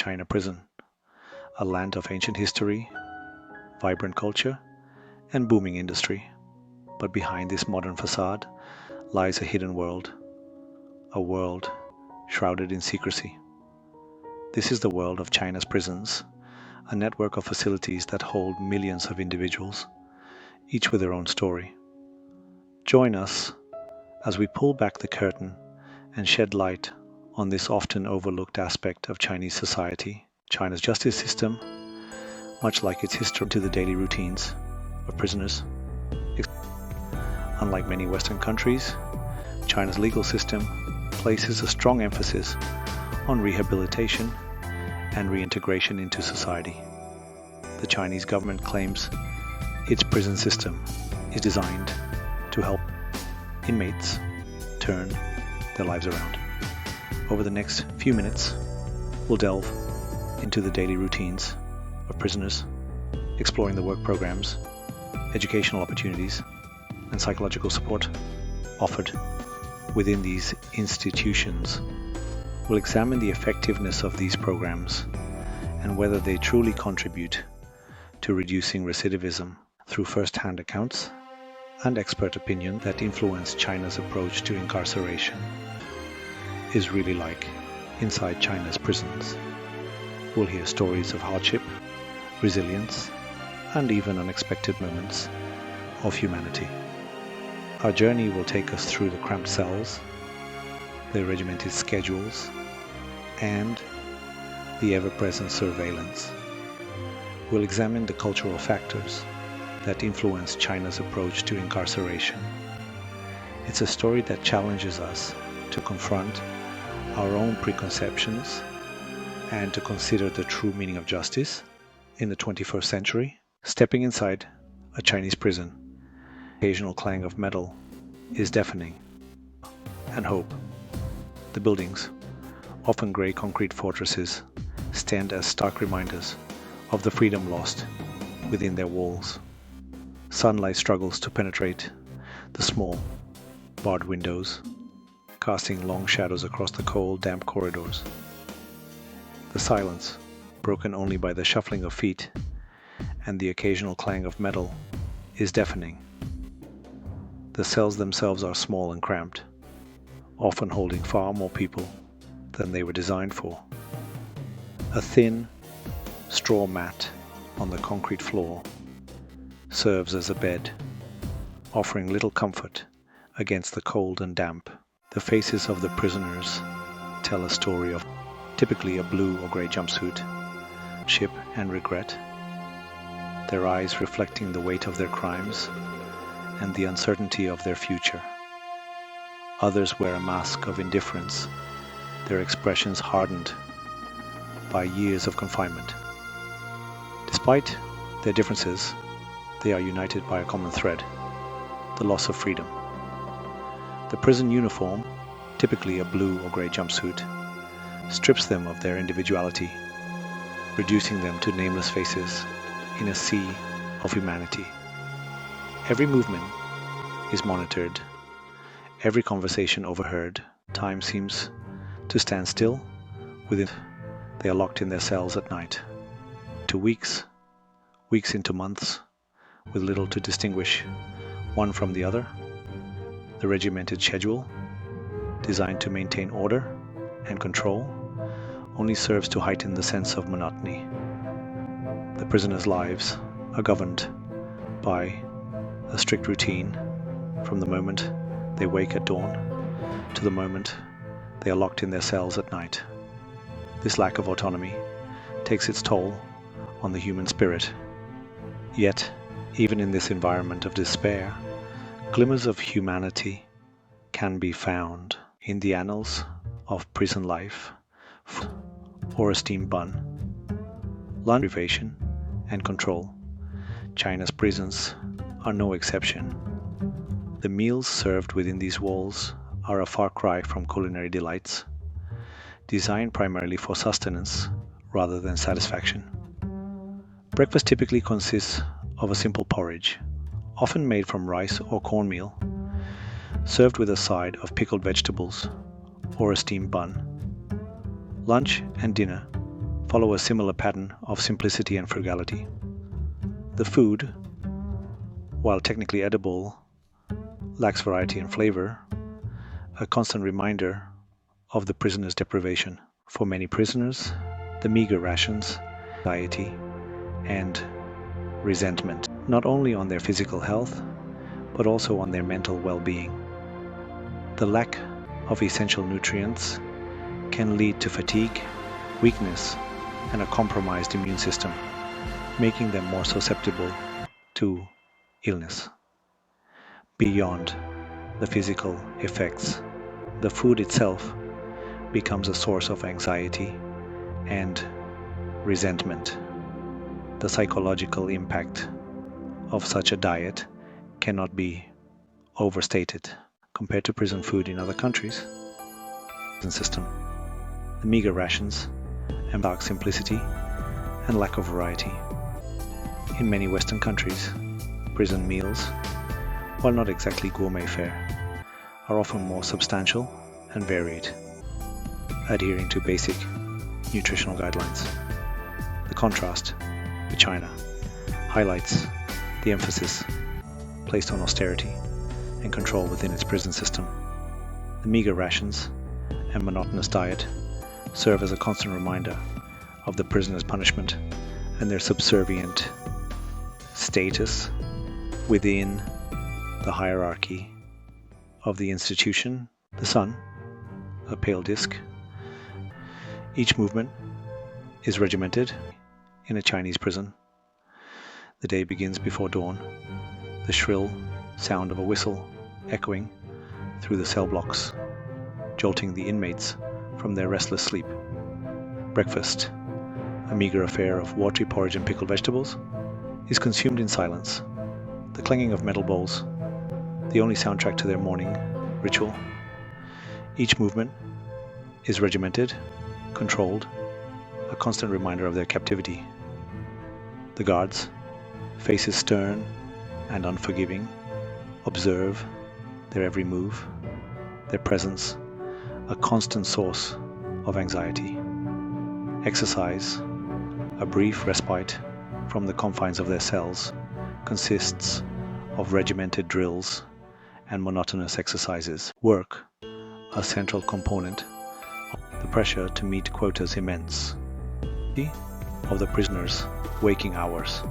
China prison, a land of ancient history, vibrant culture, and booming industry. But behind this modern facade lies a hidden world, a world shrouded in secrecy. This is the world of China's prisons, a network of facilities that hold millions of individuals, each with their own story. Join us as we pull back the curtain and shed light on this often overlooked aspect of Chinese society. China's justice system, much like its history, to the daily routines of prisoners. Unlike many Western countries, China's legal system places a strong emphasis on rehabilitation and reintegration into society. The Chinese government claims its prison system is designed to help inmates turn their lives around. Over the next few minutes, we'll delve into the daily routines of prisoners, exploring the work programs, educational opportunities, and psychological support offered within these institutions. We'll examine the effectiveness of these programs and whether they truly contribute to reducing recidivism through first-hand accounts and expert opinion that influence China's approach to incarceration is really like inside China's prisons. We'll hear stories of hardship, resilience, and even unexpected moments of humanity. Our journey will take us through the cramped cells, the regimented schedules, and the ever-present surveillance. We'll examine the cultural factors that influence China's approach to incarceration. It's a story that challenges us to confront our own preconceptions and to consider the true meaning of justice in the 21st century. Stepping inside a Chinese prison, the occasional clang of metal is deafening, and hope. The buildings, often grey concrete fortresses, stand as stark reminders of the freedom lost within their walls. Sunlight struggles to penetrate the small, barred windows, casting long shadows across the cold, damp corridors. The silence, broken only by the shuffling of feet and the occasional clang of metal, is deafening. The cells themselves are small and cramped, often holding far more people than they were designed for. A thin, straw mat on the concrete floor serves as a bed, offering little comfort against the cold and damp. The faces of the prisoners tell a story of typically a blue or grey jumpsuit, hardship and regret, their eyes reflecting the weight of their crimes and the uncertainty of their future. Others wear a mask of indifference, their expressions hardened by years of confinement. Despite their differences, they are united by a common thread: the loss of freedom. The prison uniform, typically a blue or grey jumpsuit, strips them of their individuality, reducing them to nameless faces in a sea of humanity. Every movement is monitored, every conversation overheard. Time seems to stand still within. They are locked in their cells at night. To weeks into months, with little to distinguish one from the other. The regimented schedule, designed to maintain order and control, only serves to heighten the sense of monotony. The prisoners' lives are governed by a strict routine from the moment they wake at dawn to the moment they are locked in their cells at night. This lack of autonomy takes its toll on the human spirit. Yet, even in this environment of despair, glimmers of humanity can be found in the annals of prison life, or a steamed bun, lunch deprivation, and control. China's prisons are no exception. The meals served within these walls are a far cry from culinary delights, designed primarily for sustenance rather than satisfaction. Breakfast typically consists of a simple porridge, often made from rice or cornmeal, served with a side of pickled vegetables or a steamed bun. Lunch and dinner follow a similar pattern of simplicity and frugality. The food, while technically edible, lacks variety and flavor, a constant reminder of the prisoner's deprivation. For many prisoners, the meager rations, anxiety, and resentment, not only on their physical health, but also on their mental well-being. The lack of essential nutrients can lead to fatigue, weakness, and a compromised immune system, making them more susceptible to illness. Beyond the physical effects, the food itself becomes a source of anxiety and resentment. The psychological impact of such a diet cannot be overstated. Compared to prison food in other countries, prison system, the meager rations, and dark simplicity and lack of variety. In many Western countries, prison meals, while not exactly gourmet fare, are often more substantial and varied, adhering to basic nutritional guidelines. The contrast with China highlights the emphasis placed on austerity and control within its prison system. The meager rations and monotonous diet serve as a constant reminder of the prisoner's punishment and their subservient status within the hierarchy of the institution. The sun, a pale disk. Each movement is regimented in a Chinese prison. The day begins before dawn, the shrill sound of a whistle echoing through the cell blocks, jolting the inmates from their restless sleep. Breakfast, a meager affair of watery porridge and pickled vegetables, is consumed in silence. The clanging of metal bowls, the only soundtrack to their morning ritual. Each movement is regimented, controlled, a constant reminder of their captivity. The guards, faces stern and unforgiving, observe their every move, their presence, a constant source of anxiety. Exercise, a brief respite from the confines of their cells, consists of regimented drills and monotonous exercises. Work, a central component. The pressure to meet quotas immense. Of the prisoners' waking hours.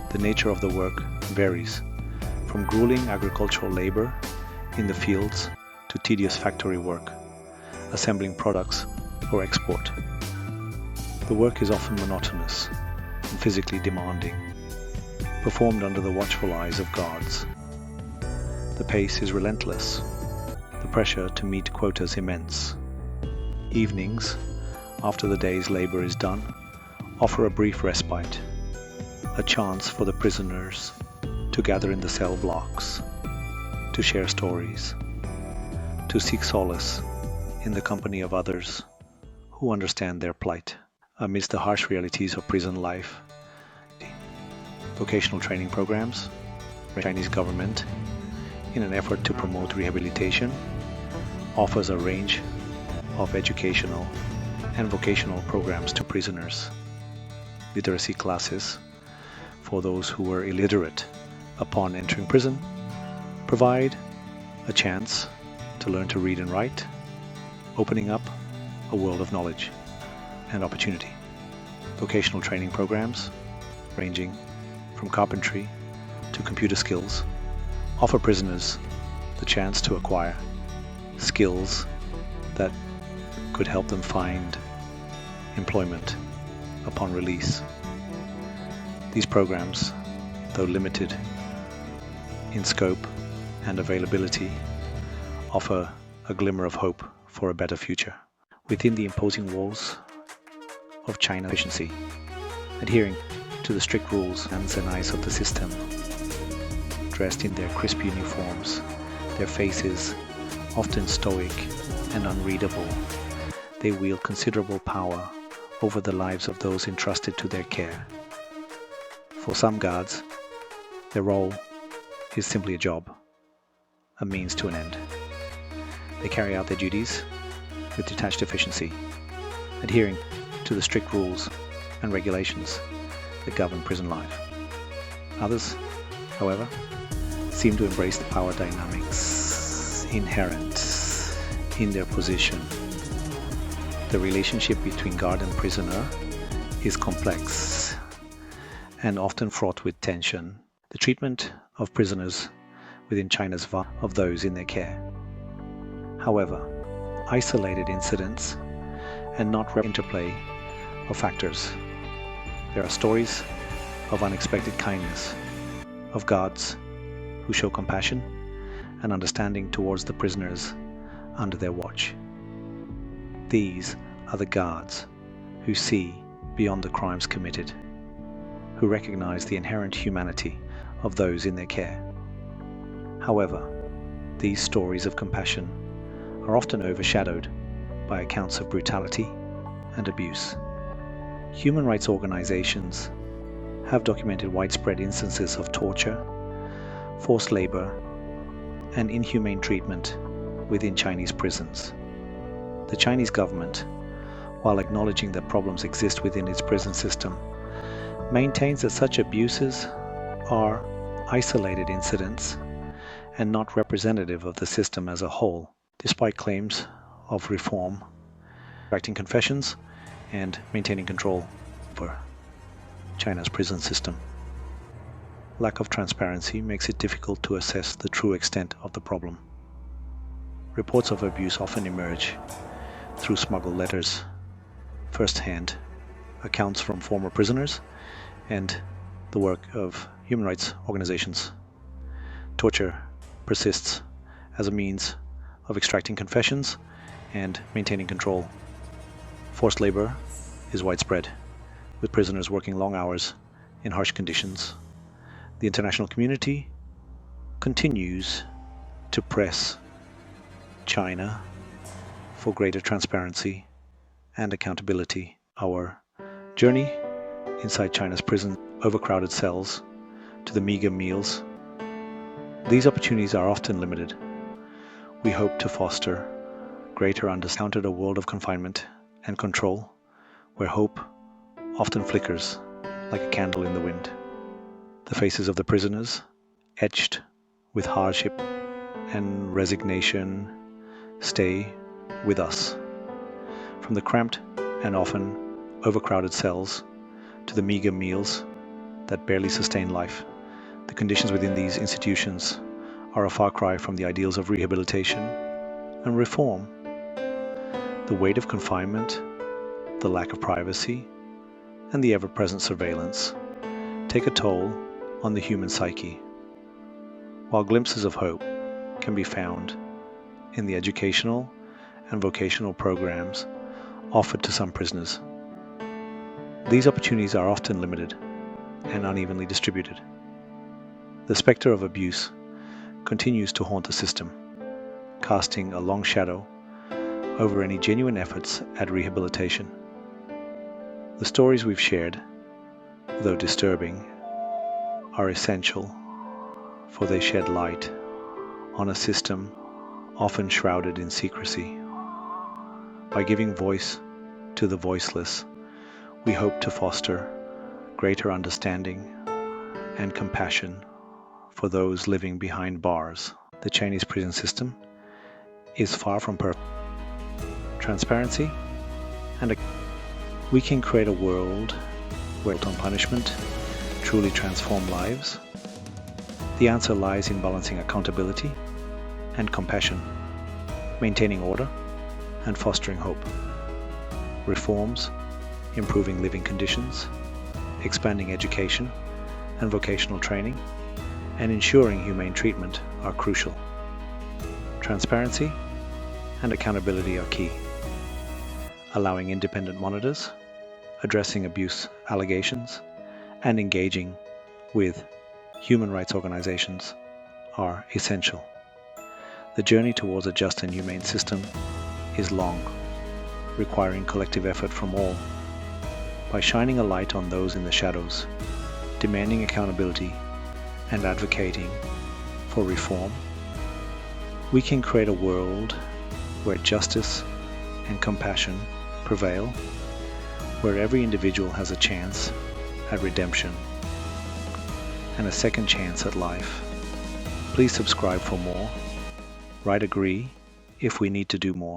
The nature of the work varies, from grueling agricultural labor in the fields to tedious factory work, assembling products for export. The work is often monotonous and physically demanding, performed under the watchful eyes of guards. The pace is relentless, the pressure to meet quotas immense. Evenings, after the day's labor is done, offer a brief respite, a chance for the prisoners to gather in the cell blocks, to share stories, to seek solace in the company of others who understand their plight. Amidst the harsh realities of prison life, vocational training programs, the Chinese government, in an effort to promote rehabilitation, offers a range of educational and vocational programs to prisoners. Literacy classes for those who were illiterate upon entering prison provide a chance to learn to read and write, opening up a world of knowledge and opportunity. Vocational training programs, ranging from carpentry to computer skills, offer prisoners the chance to acquire skills that could help them find employment upon release. These programs, though limited in scope and availability, offer a glimmer of hope for a better future. Within the imposing walls of China's efficiency, adhering to the strict rules and eyes of the system, dressed in their crisp uniforms, their faces often stoic and unreadable, they wield considerable power over the lives of those entrusted to their care. For some guards, their role is simply a job, a means to an end. They carry out their duties with detached efficiency, adhering to the strict rules and regulations that govern prison life. Others, however, seem to embrace the power dynamics inherent in their position. The relationship between guard and prisoner is complex and often fraught with tension. The treatment of prisoners within China's of those in their care. However, isolated incidents and not interplay of factors. There are stories of unexpected kindness, of guards who show compassion and understanding towards the prisoners under their watch. These are the guards who see beyond the crimes committed, who recognize the inherent humanity of those in their care. However, these stories of compassion are often overshadowed by accounts of brutality and abuse. Human rights organizations have documented widespread instances of torture, forced labor, and inhumane treatment within Chinese prisons. The Chinese government, while acknowledging that problems exist within its prison system, maintains that such abuses are isolated incidents and not representative of the system as a whole, despite claims of reform, extracting confessions, and maintaining control over China's prison system. Lack of transparency makes it difficult to assess the true extent of the problem. Reports of abuse often emerge through smuggled letters, first-hand accounts from former prisoners, and the work of human rights organizations. Torture persists as a means of extracting confessions and maintaining control. Forced labor is widespread, with prisoners working long hours in harsh conditions. The international community continues to press China for greater transparency and accountability. Our journey inside China's prison, overcrowded cells, to the meager meals. These opportunities are often limited. We hope to foster greater understanding of a world of confinement and control, where hope often flickers like a candle in the wind. The faces of the prisoners, etched with hardship and resignation, stay with us. From the cramped and often overcrowded cells to the meager meals that barely sustain life, the conditions within these institutions are a far cry from the ideals of rehabilitation and reform. The weight of confinement, the lack of privacy, and the ever-present surveillance take a toll on the human psyche, while glimpses of hope can be found in the educational and vocational programs offered to some prisoners. These opportunities are often limited and unevenly distributed. The specter of abuse continues to haunt the system, casting a long shadow over any genuine efforts at rehabilitation. The stories we've shared, though disturbing, are essential, for they shed light on a system often shrouded in secrecy. By giving voice to the voiceless, we hope to foster greater understanding and compassion for those living behind bars. The Chinese prison system is far from perfect. Transparency and we can create a world where punishment truly transform lives. The answer lies in balancing accountability and compassion, maintaining order and fostering hope. Reforms, improving living conditions, expanding education and vocational training, and ensuring humane treatment are crucial. Transparency and accountability are key, allowing independent monitors, addressing abuse allegations, and engaging with human rights organizations are essential. The journey towards a just and humane system is long, requiring collective effort from all. By shining a light on those in the shadows, demanding accountability, and advocating for reform, we can create a world where justice and compassion prevail, where every individual has a chance at redemption and a second chance at life. Please subscribe for more. Write agree if we need to do more.